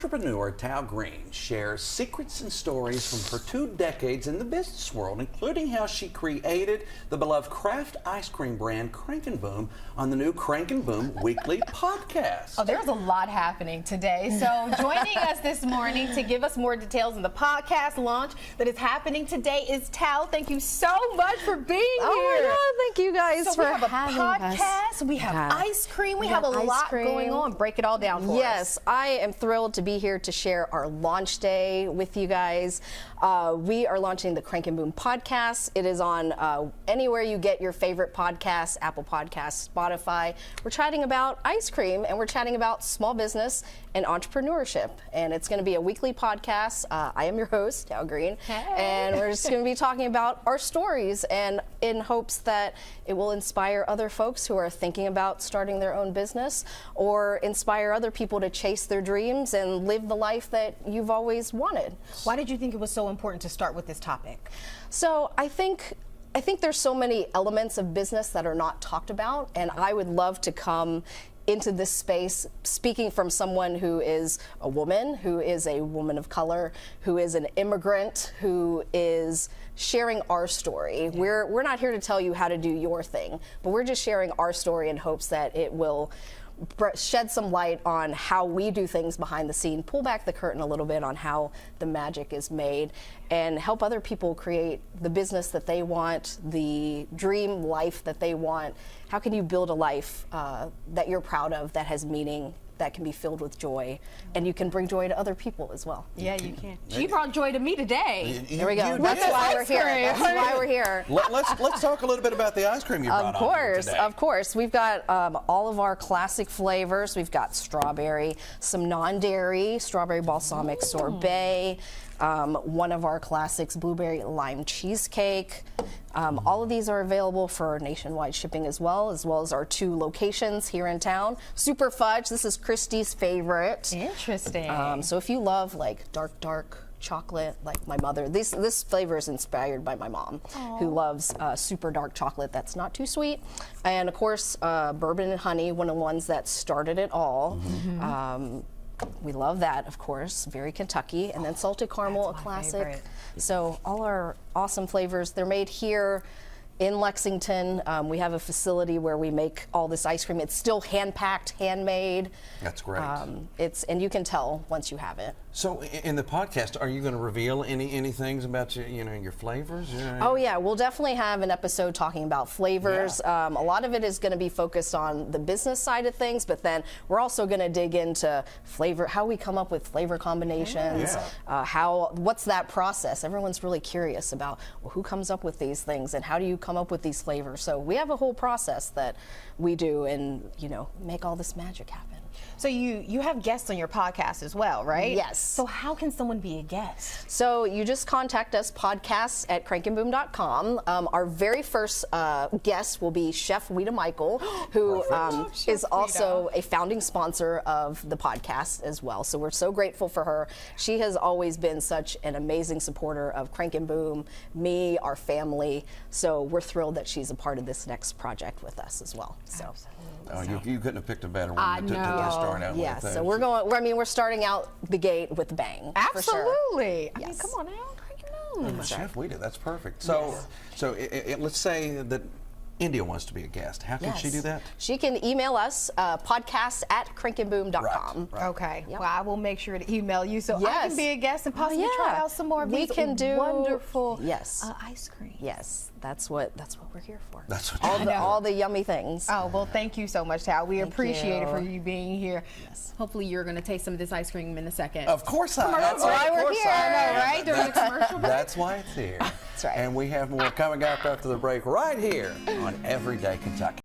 Entrepreneur Tal Green shares secrets and stories from her 2 decades in the business world, including how she created the beloved craft ice cream brand Crank and Boom on the new Crank and Boom weekly podcast. Oh, there's a lot happening today. So joining us this morning to give us more details on the podcast launch that is happening today is Tal. Thank you so much for being here. Oh my God, thank you guys for having us. We have a podcast, we have ice cream, we have a lot going on. Break it all down for us. Yes, I am thrilled to be here to share our launch day with you guys. We are launching the Crank and Boom podcast. It is on anywhere you get your favorite podcasts, Apple Podcasts, Spotify. We're chatting about ice cream and we're chatting about small business and entrepreneurship. And it's going to be a weekly podcast. I am your host, Tal Green. Hey. And we're just going to be talking about our stories and in hopes that it will inspire other folks who are thinking about starting their own business or inspire other people to chase their dreams and live the life that you've always wanted. Why did you think it was so important to start with this topic? So I think there's so many elements of business that are not talked about, and I would love to come into this space speaking from someone who is a woman of color, who is an immigrant, who is sharing our story. Yeah. We're not here to tell you how to do your thing, but we're just sharing our story in hopes that it will shed some light on how we do things behind the scene, pull back the curtain a little bit on how the magic is made, and help other people create the business that they want, the dream life that they want. How can you build a life that you're proud of, that has meaning, that can be filled with joy, and you can bring joy to other people as well. Yeah, you can. She brought joy to me today. There we go. That's why we're here. That's why we're here. Let's talk a little bit about the ice cream you brought on here today. Of course. We've got all of our classic flavors. We've got strawberry, some non-dairy, strawberry balsamic sorbet, one of our classics, blueberry lime cheesecake. All of these are available for nationwide shipping as well as our 2 locations here in town. Super Fudge, this is Christy's favorite. Interesting. So if you love like dark chocolate, like my mother, this flavor is inspired by my mom, who loves super dark chocolate that's not too sweet. And of course, bourbon and honey, one of the ones that started it all. We love that, of course, very Kentucky. And then salted caramel, a classic. Favorite. So all our awesome flavors, they're made here in Lexington. We have a facility where we make all this ice cream. It's still hand-packed, handmade. That's great. And you can tell once you have it. So in the podcast, are you going to reveal any things about your flavors? Oh yeah, we'll definitely have an episode talking about flavors. Yeah. A lot of it is going to be focused on the business side of things, but then we're also going to dig into flavor, how we come up with flavor combinations, what's that process? Everyone's really curious about who comes up with these things and how do you come up with these flavors. So we have a whole process that we do and make all this magic happen. So you have guests on your podcast as well, right? Yes. So how can someone be a guest? So you just contact us, podcasts@crankandboom.com. Our very first guest will be Chef Weta Michael, who is also a founding sponsor of the podcast as well. So we're so grateful for her. She has always been such an amazing supporter of Crank and Boom, me, our family. So we're thrilled that she's a part of this next project with us as well. So. Absolutely. Oh, you couldn't have picked a better one to start out with. Yeah, so we're starting out the gate with a bang. Absolutely. For sure. I mean, come on now. Chef Weta, that's perfect. So, let's say that India wants to be a guest. How can she do that? She can email us, podcasts@crankandboom.com. Right. Okay. Yep. Well, I will make sure to email you so I can be a guest and possibly try out some more of these wonderful ice cream. Yes, that's what we're here for. That's what all the yummy things. Oh, well, thank you so much, Tal. We appreciate it for you being here. Yes. Hopefully you're going to taste some of this ice cream in a second. Of course I am. That's why we're here. I know, right? During the commercial break. That's why it's here. That's right. And we have more coming up after the break right here on Everyday Kentucky.